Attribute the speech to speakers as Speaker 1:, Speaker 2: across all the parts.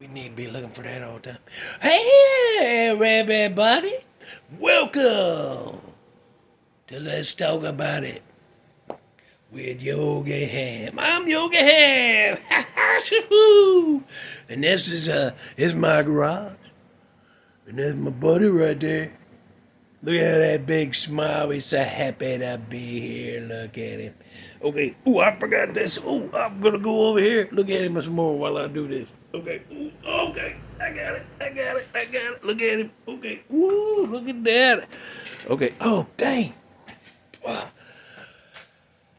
Speaker 1: We need to be looking for that all the time. Hey, everybody. Welcome to Let's Talk About It with Yogi Hamm. I'm Yogi Hamm. And this is my garage. And there's my buddy right there. Look at that big smile. He's so happy to be here. Look at him. Okay. Ooh, I forgot this. Ooh, I'm gonna go over here. Look at him some more while I do this. Okay. Ooh, okay. I got it. I got it. I got it. Look at him. Okay. Ooh, look at that. Okay. Oh, dang. Wow.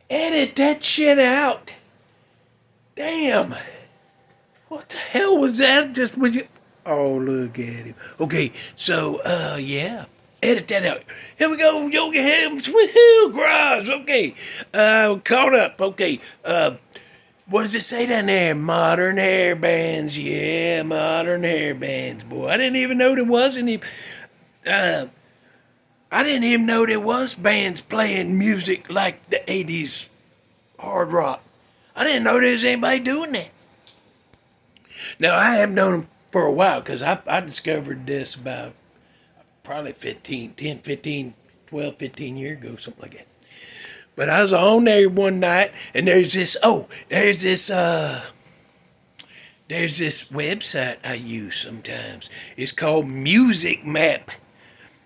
Speaker 1: Edit that shit out. Damn. What the hell was that? Just would you? Oh, look at him. Okay. So, yeah. Edit that out. Here we go, Yogi Ham's woohoo garage. Okay, caught up. Okay, what does it say down there? Modern hair bands. Yeah, modern hair bands. Boy, I didn't even know there was any. I didn't even know there was bands playing music like the '80s hard rock. I didn't know there was anybody doing that. Now I have known them for a while because I discovered this about probably 15 years ago, something like that. But I was on there one night, and there's this website I use sometimes. It's called Music Map.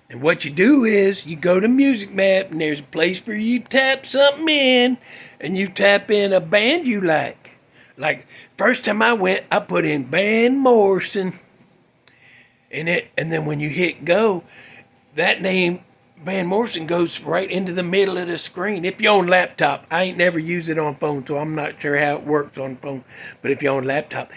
Speaker 1: And what you do is you go to Music Map, and there's a place for you to tap something in, and you tap in a band you like. Like, first time I went, I put in Van Morrison. And then when you hit go, that name, Van Morrison, goes right into the middle of the screen. If you're on laptop, I ain't never used it on phone, so I'm not sure how it works on phone. But if you're on laptop,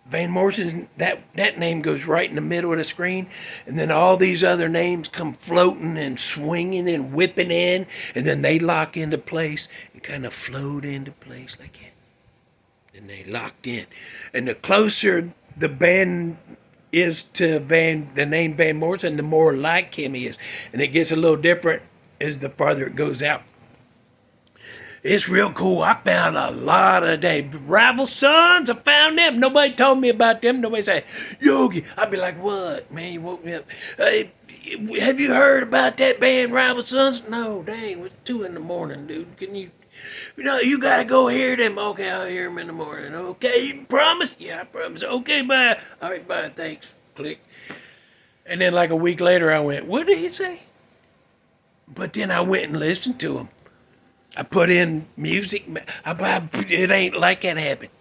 Speaker 1: Van Morrison, that name goes right in the middle of the screen, and then all these other names come floating and swinging and whipping in, and then they lock into place and kind of float into place like that. And they locked in. And the closer the band is to the name Van Morrison, the more like him he is. And it gets a little different as the farther it goes out. It's real cool. I found a lot of rival sons. I found them. Nobody told me about them. Nobody said, Yogi. I'd be like, what? Man, you woke me up. Hey, have you heard about that band, Rival Sons? No, dang, it's 2 in the morning, dude. Can you you gotta go hear them. Okay, I'll hear them in the morning. Okay, you promise? Yeah, I promise. Okay, bye. All right, bye. Thanks. Click. And then like a week later, I went, what did he say? But then I went and listened to him. I put in music. It ain't like that happened.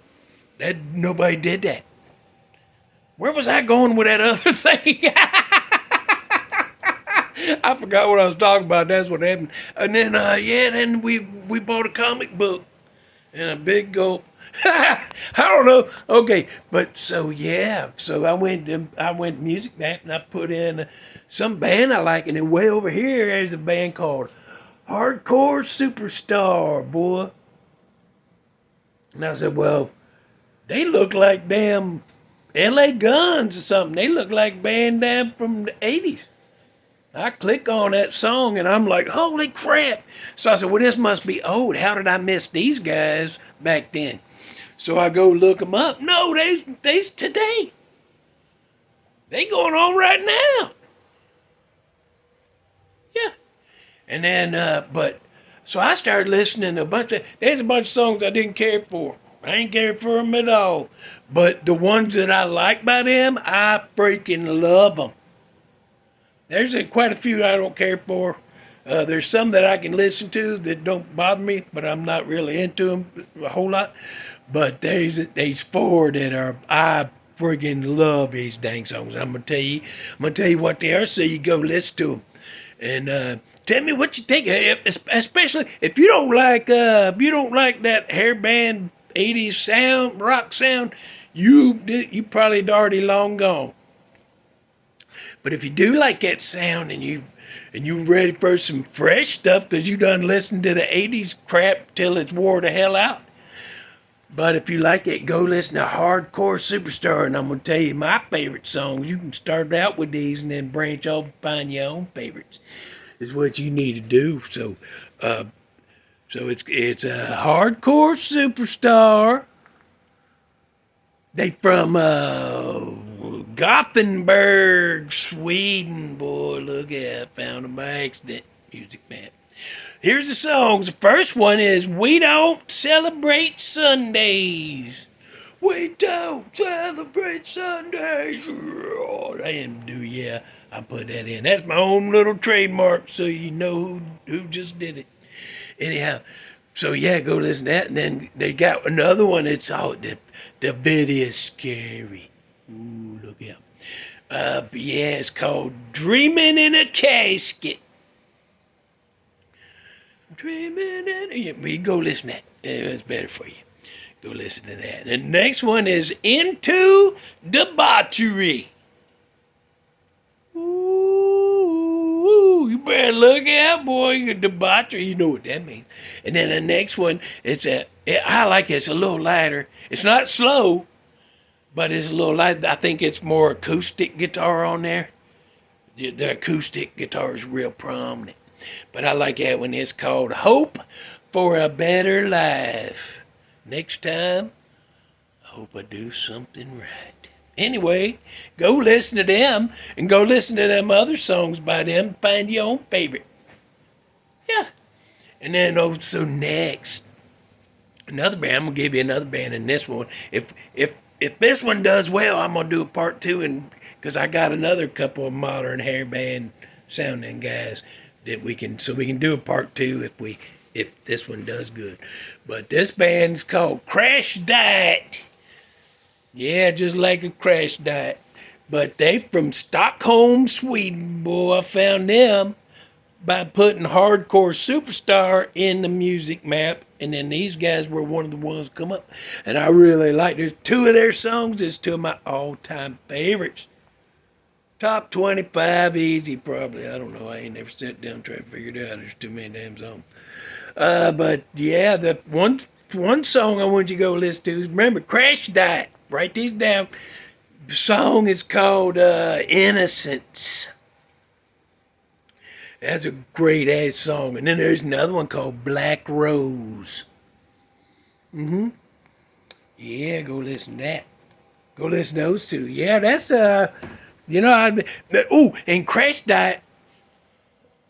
Speaker 1: Nobody did that. Where was I going with that other thing? I forgot what I was talking about. That's what happened. And then, then we bought a comic book and a big gulp. I don't know. Okay, but so yeah, so I went Music Map and I put in some band I like, and then way over here there's a band called Hardcore Superstar, boy. And I said, well, they look like damn L.A. Guns or something. They look like band damn from the '80s. I click on that song and I'm like, holy crap. So I said, well, this must be old. How did I miss these guys back then? So I go look them up. No, they's today. They going on right now. Yeah. And then, so I started listening to there's a bunch of songs I didn't care for. I ain't cared for them at all. But the ones that I like by them, I freaking love them. There's quite a few I don't care for. There's some that I can listen to that don't bother me, but I'm not really into them a whole lot. But there's 4 that I friggin' love these dang songs. I'm gonna tell you what they are, so you go listen to them. And tell me what you think, especially if you don't like that hairband '80s sound, rock sound. You probably already long gone. But if you do like that sound and you ready for some fresh stuff because you done listened to the '80s crap till it's wore the hell out. But if you like it, go listen to Hardcore Superstar, and I'm gonna tell you my favorite songs. You can start out with these and then branch off and find your own favorites. Is what you need to do. So it's a Hardcore Superstar. They from Gothenburg, Sweden. Boy, look at, found them by accident. Music map. Here's the songs. The first one is "We Don't Celebrate Sundays." We don't celebrate Sundays. Oh, damn, do yeah. I put that in. That's my own little trademark, so you know who just did it. Anyhow, so yeah, go listen to that. And then they got another one. It's all the video's scary. Ooh, look out. Yeah, it's called "Dreaming in a Casket." Dreaming in. Yeah, you go listen to that. It's better for you. Go listen to that. And the next one is "Into Debauchery." Ooh, you better look out, boy. Debauchery, you know what that means. And then the next one, I like it. It's a little lighter. It's not slow, but it's a little light. I think it's more acoustic guitar on there. The acoustic guitar is real prominent. But I like that one. It's called "Hope for a Better Life." Next time, I hope I do something right. Anyway, go listen to them and go listen to them other songs by them. Find your own favorite. Yeah. And then also next, another band. I'm gonna give you another band in this one. If this one does well, I'm gonna do a part two, and because I got another couple of modern hair band sounding guys that we can do a part two if this one does good. But this band's called Crashdiet. Yeah, just like a Crashdiet. But they from Stockholm, Sweden. Boy, I found them by putting Hardcore Superstar in the music map. And then these guys were one of the ones come up. And I really like there's two of their songs. It's two of my all-time favorites. Top 25 easy, probably. I don't know. I ain't never sat down and tried to figure it out. There's too many damn songs. But yeah, the one song I want you to go listen to is, remember, Crashdiet. Write these down. The song is called Innocence. That's a great ass song. And then there's another one called Black Rose. Yeah, go listen to that. Go listen to those two. Yeah, that's and Crashdiet,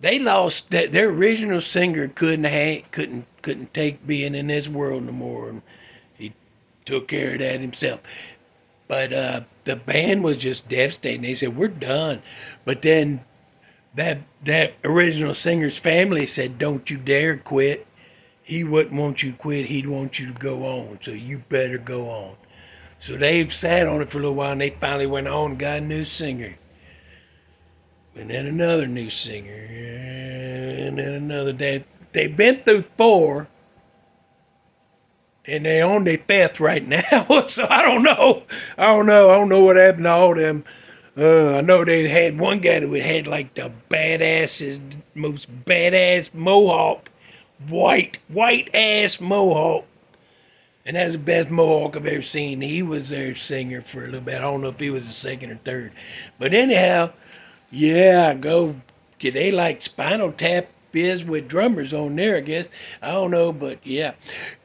Speaker 1: they lost their original singer couldn't take being in this world no more, and he took care of that himself. But the band was just devastating. They said, "We're done." But then that original singer's family said, "Don't you dare quit. He wouldn't want you to quit. He'd want you to go on. So you better go on." So they've sat on it for a little while, and they finally went on and got a new singer. And then another new singer. And then another. They've been through four, and they on their fifth right now. So I don't know. I don't know what happened to all them. I know they had one guy that had like the most badass mohawk, white ass mohawk. And that's the best mohawk I've ever seen. He was their singer for a little bit. I don't know if he was the second or third. But anyhow, yeah, they like Spinal Tap is with drummers on there, I guess. I don't know, but yeah.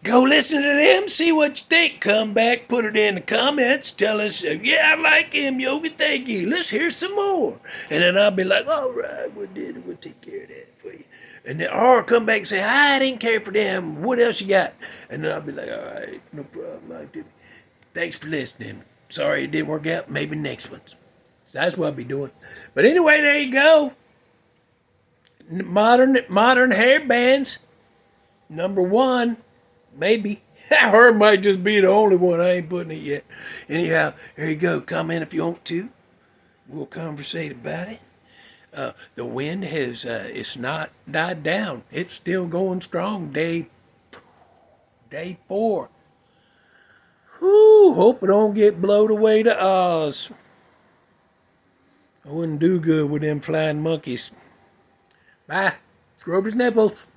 Speaker 1: Go listen to them, see what you think. Come back, put it in the comments. Tell us, yeah, I like him, Yogi, thank you. Let's hear some more. And then I'll be like, all right, we'll take care of that for you. And then, or come back and say, I didn't care for them. What else you got? And then I'll be like, all right, no problem. Thanks for listening. Sorry it didn't work out. Maybe next one. So that's what I'll be doing. But anyway, there you go. Modern hair bands. Number one, maybe. Or it might just be the only one. I ain't putting it yet. Anyhow, there you go. Comment if you want to. We'll conversate about it. The wind it's not died down. It's still going strong. Day 4. Whew, hope it don't get blowed away to Oz. I wouldn't do good with them flying monkeys. Bye. Grover's Nipples.